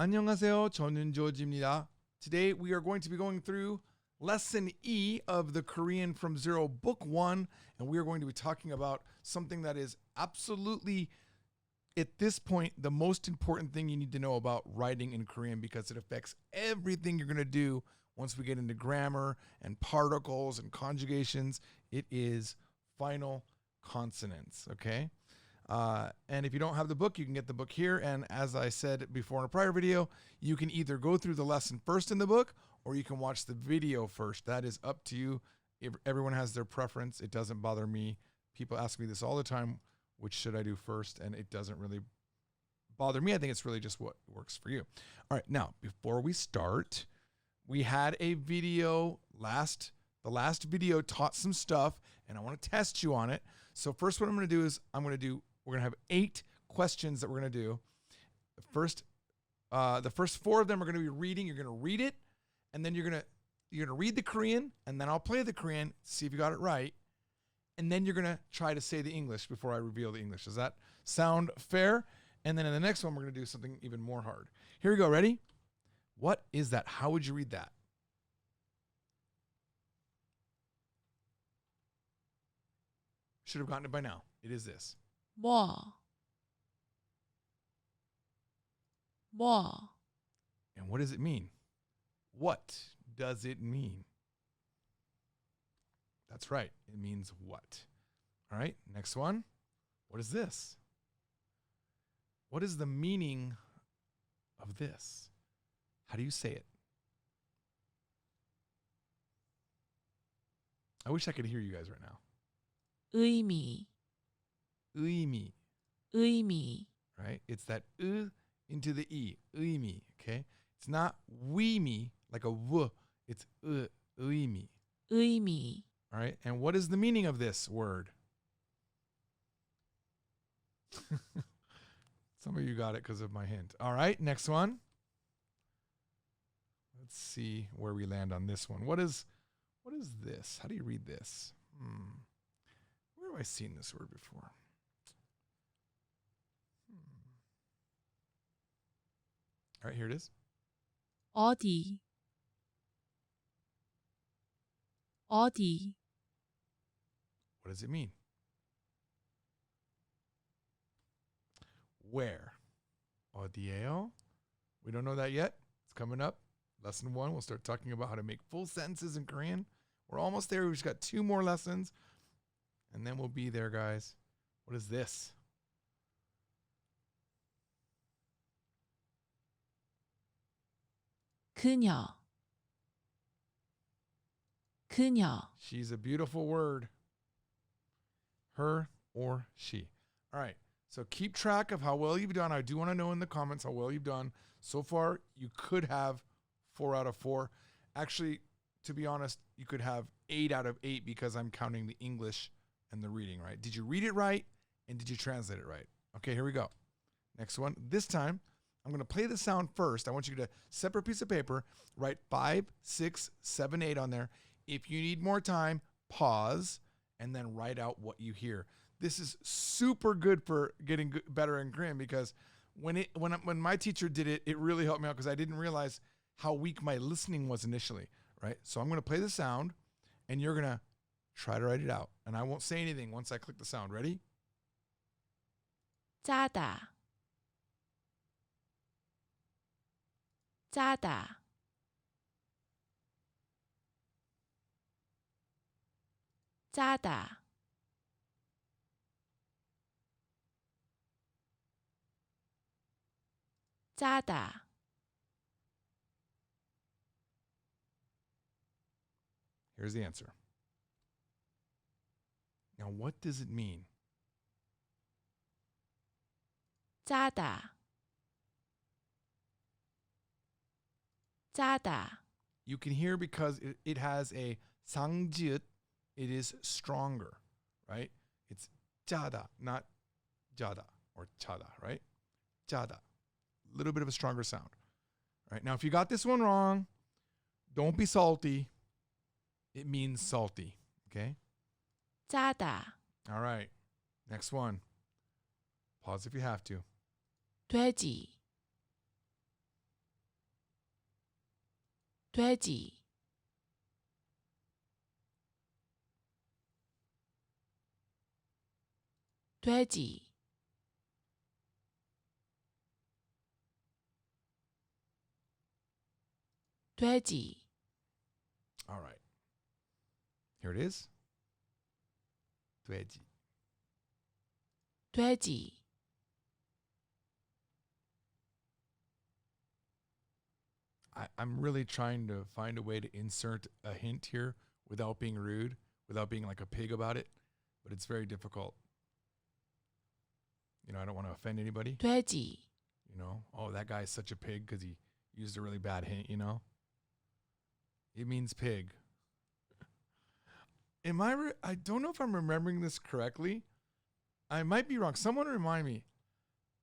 안녕하세요. 저는 조지입니다. Today we are going to be going through Lesson E of the Korean from Zero Book 1, and we are going to be talking about something that is absolutely, at this point, the most important thing you need to know about writing in Korean because it affects everything you're going to do once we get into grammar and particles and conjugations. It is final consonants, okay? And if you don't have the book, you can get the book here. And as I said before in a prior video, you can either go through the lesson first in the book or you can watch the video first. That is up to you. If everyone has their preference. It doesn't bother me. People ask me this all the time, which should I do first? And it doesn't really bother me. I think it's really just what works for you. All right, now, before we start, we had a video the last video taught some stuff, and I want to test you on it. So first what I'm going to do is we're going to have 8 questions that we're going to do. The first 4 of them are going to be reading. You're going to read it, and then you're going to read the Korean, and then I'll play the Korean, see if you got it right. And then you're going to try to say the English before I reveal the English. Does that sound fair? And then in the next one, we're going to do something even more hard. Here we go. Ready? What is that? How would you read that? Should have gotten it by now. It is this. 뭐. And what does it mean? What does it mean? That's right. It means what? All right. Next one. What is this? What is the meaning of this? How do you say it? I wish I could hear you guys right now. 의미. 의미. Right? It's that into the e. 의미. Okay? It's not weemi like a w. It's 의미. 의미. All right? And what is the meaning of this word? Some of you got it because of my hint. All right, next one. Let's see where we land on this one. What is this? How do you read this? Where have I seen this word before? All right, here it is. 어디. What does it mean? Where? 어디예요? We don't know that yet. It's coming up. Lesson 1, we'll start talking about how to make full sentences in Korean. We're almost there. We've just got 2 more lessons. And then we'll be there, guys. What is this? 그녀. She's a beautiful word. Her or she. All right. So keep track of how well you've done. I do want to know in the comments how well you've done. So far, you could have 4 out of 4. Actually, to be honest, you could have 8 out of 8 because I'm counting the English and the reading, right? Did you read it right? And did you translate it right? Okay, here we go. Next one. This time, I'm going to play the sound first. I want you to separate piece of paper, write 5, 6, 7, 8 on there. If you need more time, pause, and then write out what you hear. This is super good for getting better in Korean because when my teacher did it, it really helped me out because I didn't realize how weak my listening was initially, right? So I'm going to play the sound, and you're going to try to write it out. And I won't say anything once I click the sound. Ready? 짜다. Here's the answer. Now, what does it mean? 짜다. You can hear because it has a 상지읒. It is stronger, right? It's 짜다, not jada or chada, right? Jada. A little bit of a stronger sound. All right. Now, if you got this one wrong, don't be salty. It means salty. Okay? 짜다. All right. Next one. Pause if you have to. 돼지. 돼지, 돼지, 돼지, All right. Here it is. 돼지. 돼지, I'm really trying to find a way to insert a hint here without being rude, without being like a pig about it, but it's very difficult. I don't want to offend anybody. 돼지, Oh, that guy is such a pig because he used a really bad hint, It means pig. I don't know if I'm remembering this correctly. I might be wrong. Someone remind me.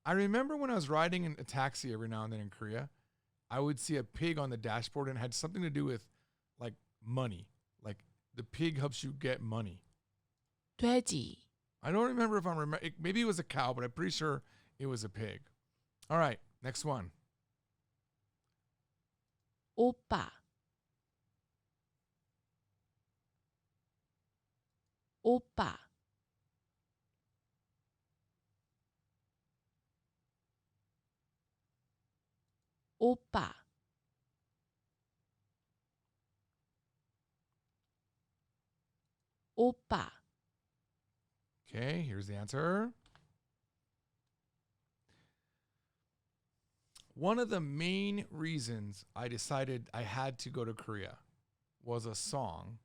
I remember when I was riding in a taxi every now and then in Korea, I would see a pig on the dashboard and it had something to do with like money. Like the pig helps you get money. 돼지, I don't remember if maybe it was a cow, but I'm pretty sure it was a pig. All right, next one. 오빠, 오빠, 오빠, 오빠, Okay, here's the answer. One of the main reasons I decided I had to go to Korea was a song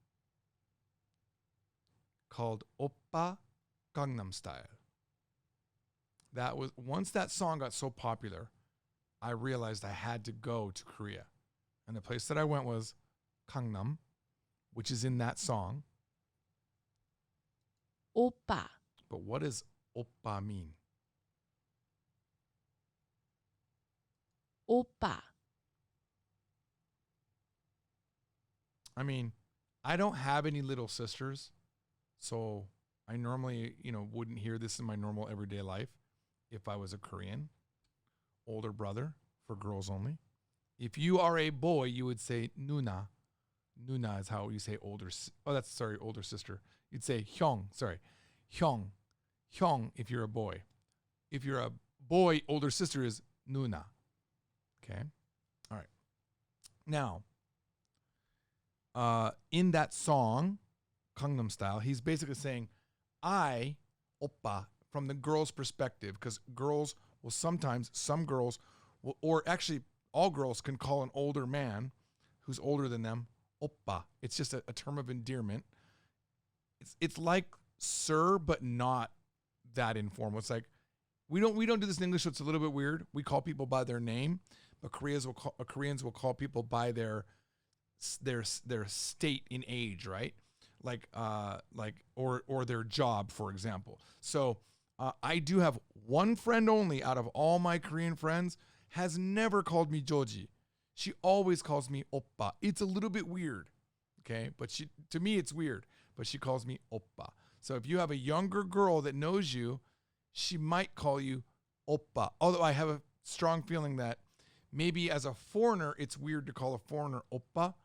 called Oppa Gangnam Style. That was once that song got so popular, I realized I had to go to Korea. And the place that I went was Gangnam, which is in that song. 오빠, But what does oppa mean? 오빠, I mean, I don't have any little sisters, so I normally, wouldn't hear this in my normal everyday life if I was a Korean. Older brother for girls only. If you are a boy, you would say nuna. Nuna is how you say older sister. You'd say hyung, hyung. Hyung if you're a boy. If you're a boy, older sister is nuna. Okay? All right. Now, in that song, Gangnam Style, he's basically saying, I, oppa, from the girl's perspective, because girls will sometimes, some girls will, or actually all girls can call an older man who's older than them, oppa. It's just a term of endearment. It's like sir, but not that informal. It's like we don't do this in English, so it's a little bit weird. We call people by their name, but Koreans will call people by their state in age, right? Like or their job, for example. So I do have one friend only out of all my Korean friends has never called me Joji. She always calls me oppa. It's a little bit weird, okay? But to me it's weird, but she calls me oppa. So if you have a younger girl that knows you, she might call you oppa. Although I have a strong feeling that maybe as a foreigner, it's weird to call a foreigner oppa.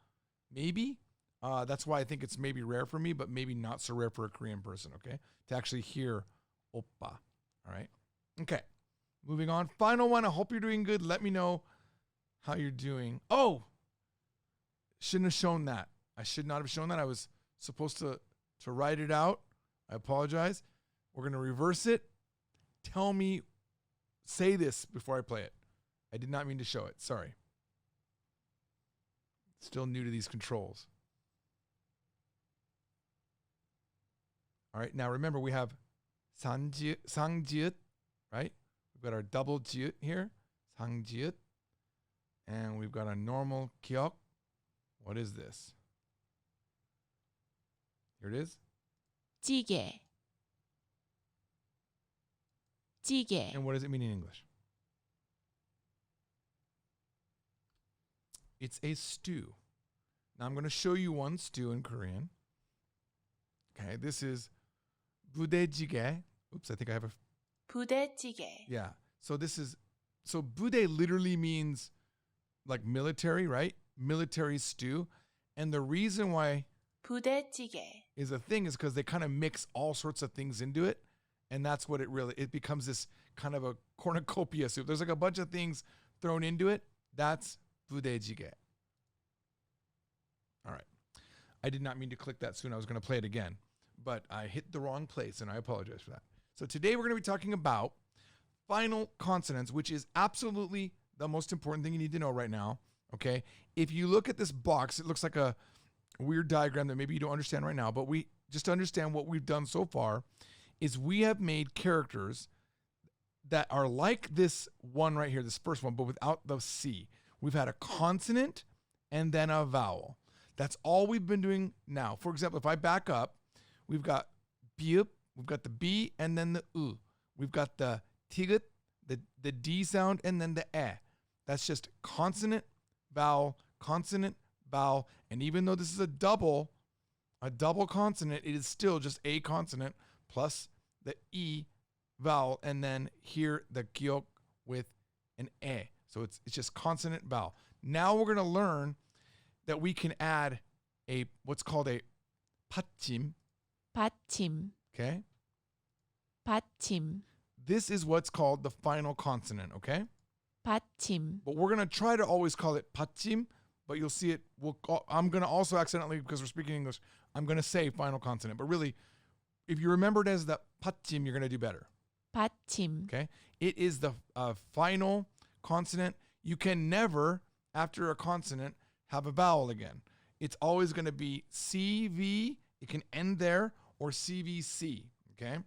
Maybe. That's why I think it's maybe rare for me, but maybe not so rare for a Korean person, okay? To actually hear oppa, all right? Okay, moving on. Final one. I hope you're doing good. Let me know how you're doing. Oh, shouldn't have shown that. I should not have shown that. I was supposed to write it out. I apologize. We're going to reverse it. Tell me, say this before I play it. I did not mean to show it. Sorry. Still new to these controls. All right, now remember we have 상지읒, right? We've got our double jiut here, 상지읒. And we've got a normal kiok. What is this? Here it is. 찌개, 찌개, And what does it mean in English? It's a stew. Now I'm going to show you one stew in Korean. Okay, this is budae-jjigae. Oops, I think I have a... 부대찌개, Yeah. So budae literally means like military, right? military stew. And the reason why 부대찌개, is a thing is because they kind of mix all sorts of things into it. And that's what it becomes this kind of a cornucopia soup. There's like a bunch of things thrown into it. That's 부대찌개. All right. I did not mean to click that soon. I was going to play it again, but I hit the wrong place and I apologize for that. So today we're going to be talking about final consonants, which is absolutely the most important thing you need to know right now. Okay. If you look at this box, it looks like a weird diagram that maybe you don't understand right now, but we just to understand what we've done so far is we have made characters that are like this one right here, this first one, but without the C. We've had a consonant and then a vowel. That's all we've been doing now. For example, if I back up, we've got biup, we've got the B and then the U. We've got the tigut, the D sound, and then the E. That's just consonant, vowel, and even though this is a double consonant, it is still just a consonant plus the E vowel, and then here the kyok with an E. So it's just consonant, vowel. Now we're going to learn that we can add what's called a 받침. 받침, Okay? 받침, This is what's called the final consonant, okay? 받침, But we're going to try to always call it 받침, but you'll see it. I'm going to also accidentally, because we're speaking English, I'm going to say final consonant. But really, if you remember it as the 받침, you're going to do better, 받침, okay? It is the final consonant. You can never, after a consonant, have a vowel again. It's always going to be CV. It can end there, or CVC, okay?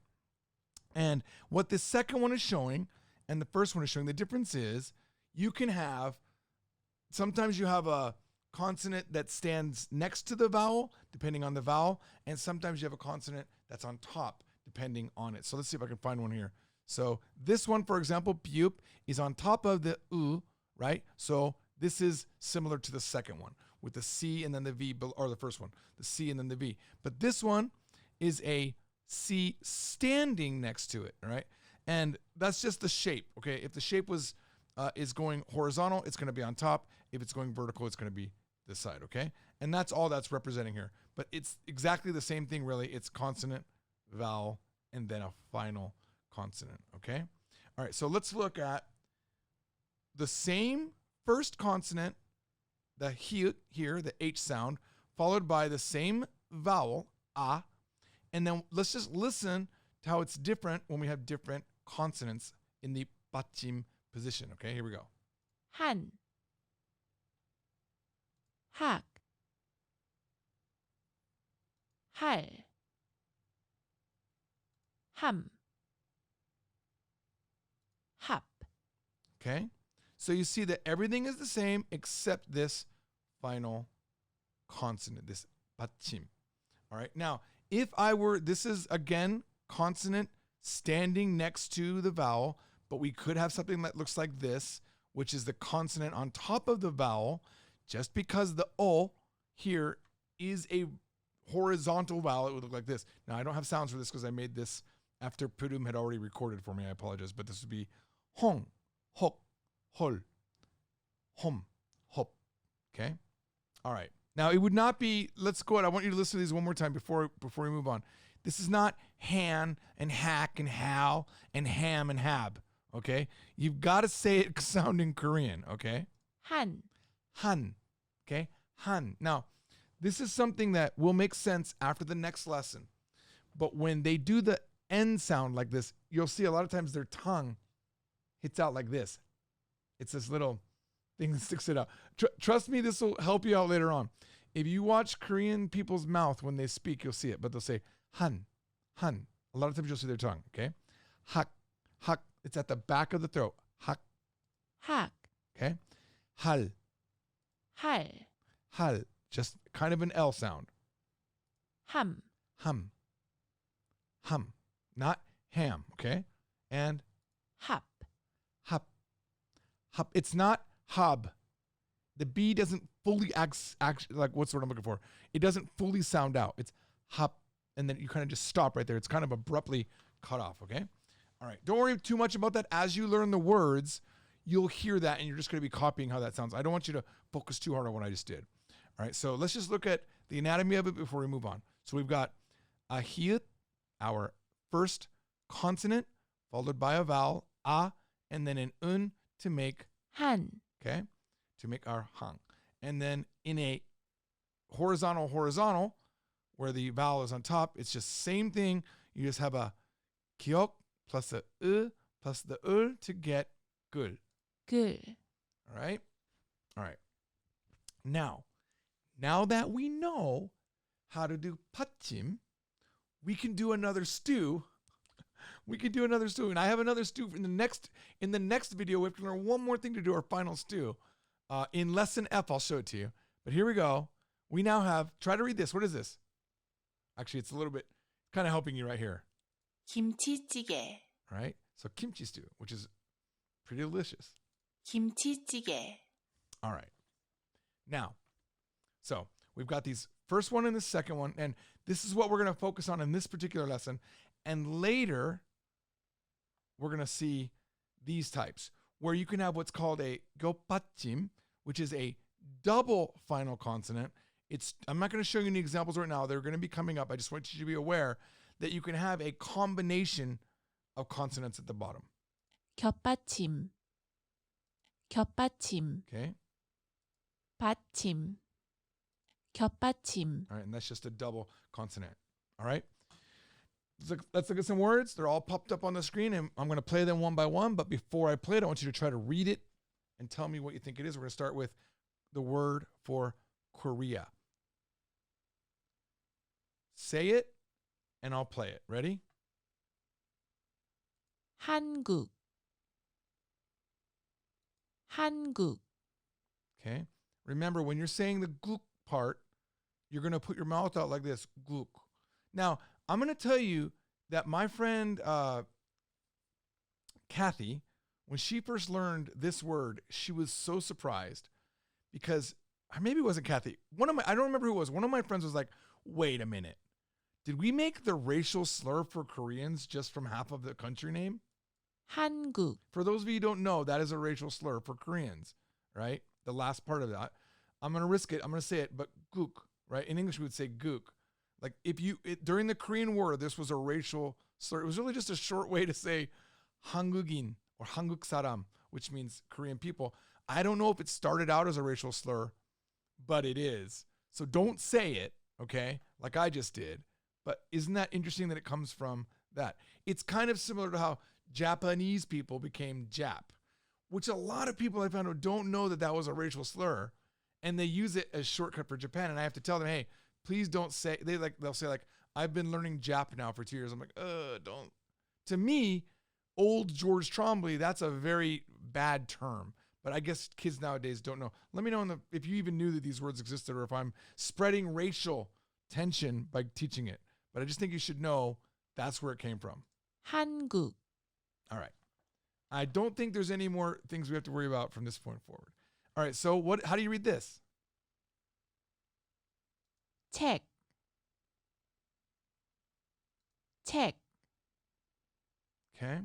And what the second one is showing and the first one is showing, the difference is you can have, sometimes you have a consonant that stands next to the vowel, depending on the vowel, and sometimes you have a consonant that's on top, depending on it. So let's see if I can find one here. So this one, for example, biup, is on top of the U, right? So this is similar to the second one with the C and then the V, or the first one, the C and then the V. But this one is a C standing next to it, right? And that's just the shape, okay? If the shape is going horizontal, it's going to be on top. If it's going vertical, it's going to be this side, okay? And that's all that's representing here. But it's exactly the same thing, really. It's consonant, vowel, and then a final consonant, okay? All right, so let's look at the same first consonant, the here, the H sound, followed by the same vowel, A, and then let's just listen to how it's different when we have different consonants in the 받침 position, okay? Here we go. 한, 학, 할, 함, 합, Okay? So you see that everything is the same except this final consonant, this 받침. All right? Now, if this is again consonant standing next to the vowel, but we could have something that looks like this, which is the consonant on top of the vowel, just because the O here is a horizontal vowel, it would look like this. Now, I don't have sounds for this because I made this after Pudum had already recorded for me. I apologize, but this would be hong, hok, hol, hom, hop. Okay? All right. Now, it would not be, let's go ahead. I want you to listen to these one more time before we move on. This is not han and hack and hal and ham and hab. Okay? You've got to say it sounding Korean. Okay? 한, Han. Okay? Han. Now, this is something that will make sense after the next lesson. But when they do the N sound like this, you'll see a lot of times their tongue hits out like this. It's this little thing that sticks it out. Trust me, this will help you out later on. If you watch Korean people's mouth when they speak, you'll see it. But they'll say han, han. A lot of times you'll see their tongue, okay? Hak, hak. It's at the back of the throat. Hak, 학, okay? Hal, 할, hal. Just kind of an L sound. 함, Hum, hum. Not ham, okay? And 합, hop, hop. It's not hub. The B doesn't fully act like what's the word I'm looking for? It doesn't fully sound out. It's hop, and then you kind of just stop right there. It's kind of abruptly cut off, okay? All right. Don't worry too much about that. As you learn the words, you'll hear that and you're just going to be copying how that sounds. I don't want you to focus too hard on what I just did. All right, so let's just look at the anatomy of it before we move on. So we've got a hiut, our first consonant, followed by a vowel, a, and then an un to make, 한, okay, to make our hang. And then in a horizontal, where the vowel is on top, it's just same thing. You just have a kiok plus a plus the to get good. 글, All right? All right. Now that we know how to do patim, we can do another stew. We can do another stew. And I have another stew in the next video. We have to learn one more thing to do our final stew. In lesson F, I'll show it to you. But here we go. We now have, try to read this. What is this? Actually, it's a little bit kind of helping you right here. 김치찌개, Right? So kimchi stew, which is pretty delicious. 김치찌개, All right. Now, so we've got these first one and the second one, and this is what we're going to focus on in this particular lesson. And later, we're going to see these types, where you can have what's called a Gopatim, which is a double final consonant. I'm not going to show you any examples right now. They're going to be coming up. I just want you to be aware that you can have a combination of consonants at the bottom. 겹받침, 겹받침, Okay? 받침, 겹받침, All right, and that's just a double consonant. All right? Let's look at some words. They're all popped up on the screen, and I'm going to play them one by one. But before I play it, I want you to try to read it and tell me what you think it is. We're going to start with the word for Korea. Say it, and I'll play it. Ready? 한국, 한국, Okay. Remember, when you're saying the gluk part, you're going to put your mouth out like this. Gluk. Now, I'm going to tell you that my friend Kathy, when she first learned this word, she was so surprised because maybe it wasn't Kathy. I don't remember who it was. One of my friends was like, wait a minute. Did we make the racial slur for Koreans just from half of the country name? 한국, For those of you who don't know, that is a racial slur for Koreans, right? The last part of that. I'm going to risk it. I'm going to say it, but guk, right? In English, we would say guk. Like during the Korean War, this was a racial slur. It was really just a short way to say Hangugin or Hanguk Saram, which means Korean people. I don't know if it started out as a racial slur, but it is. So don't say it, okay? Like I just did. But isn't that interesting that it comes from that? It's kind of similar to how Japanese people became Jap, which a lot of people I found out don't know that was a racial slur, and they use it as shortcut for Japan. And I have to tell them, hey, please don't say. They'll say like, I've been learning Jap now for 2 years. I'm like, don't. To me, old George Trombley, that's a very bad term. But I guess kids nowadays don't know. Let me know if you even knew that these words existed, or if I'm spreading racial tension by teaching it. But I just think you should know that's where it came from. 한국, All right. I don't think there's any more things we have to worry about from this point forward. All right. So how do you read this? 책, 책, Okay.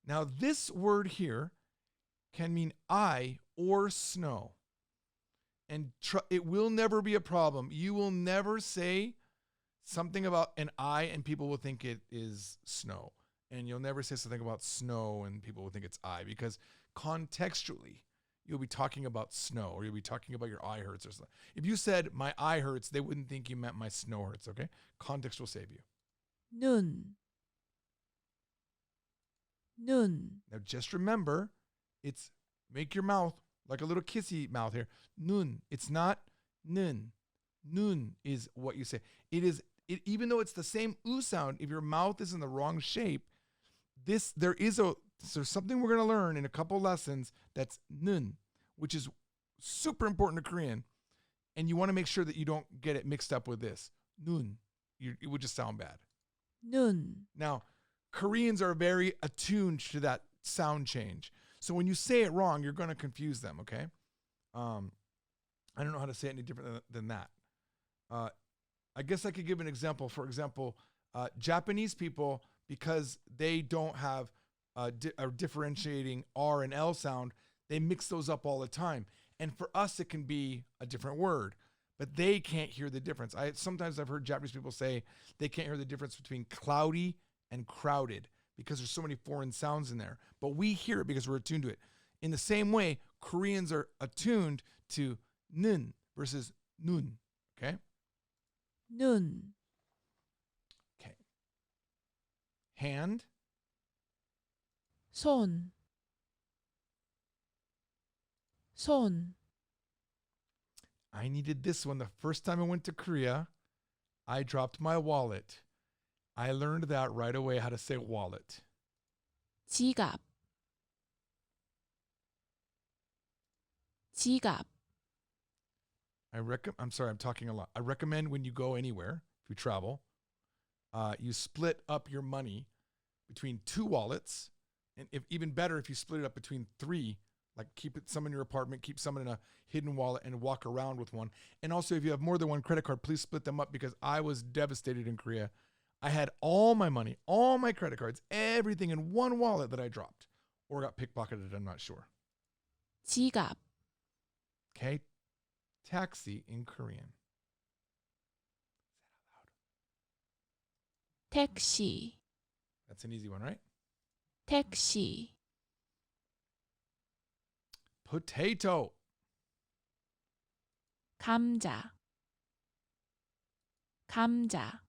Now this word here can mean eye or snow. And it will never be a problem. You will never say something about an eye and people will think it is snow. And you'll never say something about snow and people will think it's eye, because contextually, you'll be talking about snow, or you'll be talking about your eye hurts or something. If you said my eye hurts, they wouldn't think you meant my snow hurts, okay? Context will save you. 눈, 눈, Now just remember, it's make your mouth like a little kissy mouth here. Nun. It's not nun. Nun is what you say. Even though it's the same oo sound, if your mouth is in the wrong shape, there's something we're going to learn in a couple lessons that's nun, which is super important to Korean. And you want to make sure that you don't get it mixed up with this. Nun. It would just sound bad. 눈, Now, Koreans are very attuned to that sound change. So when you say it wrong, you're going to confuse them, okay? I don't know how to say it any different than that. I guess I could give an example. For example, Japanese people, because they don't have are differentiating R and L sound, they mix those up all the time. And for us, it can be a different word, but they can't hear the difference. Sometimes I've heard Japanese people say they can't hear the difference between cloudy and crowded because there's so many foreign sounds in there. But we hear it because we're attuned to it. In the same way, Koreans are attuned to nun versus nun. Okay? 눈, Okay. Hand, 손, 손, I needed this one the first time I went to Korea. I dropped my wallet. I learned that right away how to say wallet. 지갑, 지갑, I'm sorry, I'm talking a lot. I recommend when you go anywhere, if you travel, you split up your money between 2 wallets. And if even better, if you split it up between 3, like keep some in your apartment, keep some in a hidden wallet and walk around with one. And also if you have more than one credit card, please split them up because I was devastated in Korea. I had all my money, all my credit cards, everything in one wallet that I dropped or got pickpocketed, I'm not sure. 지갑, Okay? Taxi in Korean. 택시, That's an easy one, right? 택시, Potato. 감자, 감자,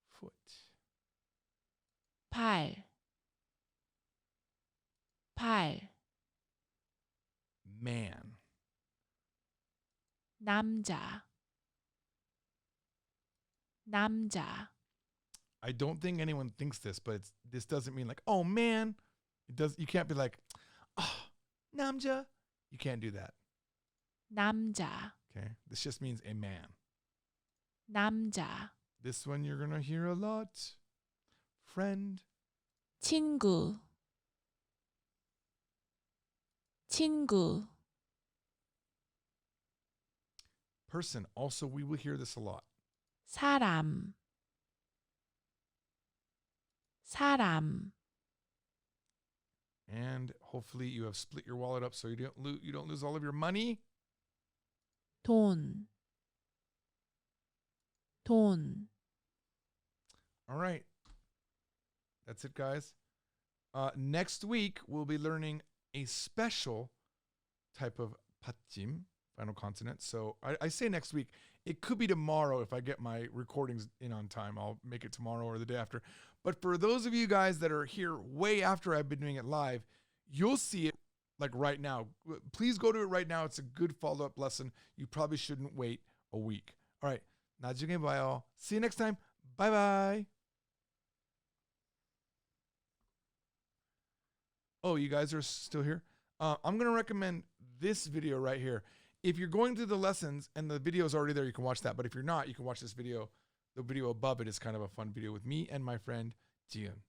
Foot. 발, 발, Man. 남자, 남자, I don't think anyone thinks this, but this doesn't mean like, oh man. You can't be like, oh, namja. You can't do that. 남자, Okay. This just means a man. 남자, This one you're gonna hear a lot. Friend. 친구, 친구, Person. Also, we will hear this a lot. 사람, 사람, And hopefully you have split your wallet up so you don't lose all of your money. 돈, 돈, All right. That's it, guys. Next week, we'll be learning a special type of patjim, final consonant. So I say next week. It could be tomorrow if I get my recordings in on time. I'll make it tomorrow or the day after. But for those of you guys that are here way after I've been doing it live, you'll see it like right now. Please go to it right now. It's a good follow-up lesson. You probably shouldn't wait a week. All right. 나중에 봐요. See you next time. Bye-bye. Oh, you guys are still here? I'm going to recommend this video right here. If you're going through the lessons and the video is already there, you can watch that. But if you're not, you can watch this video. The video above it is kind of a fun video with me and my friend, Jian.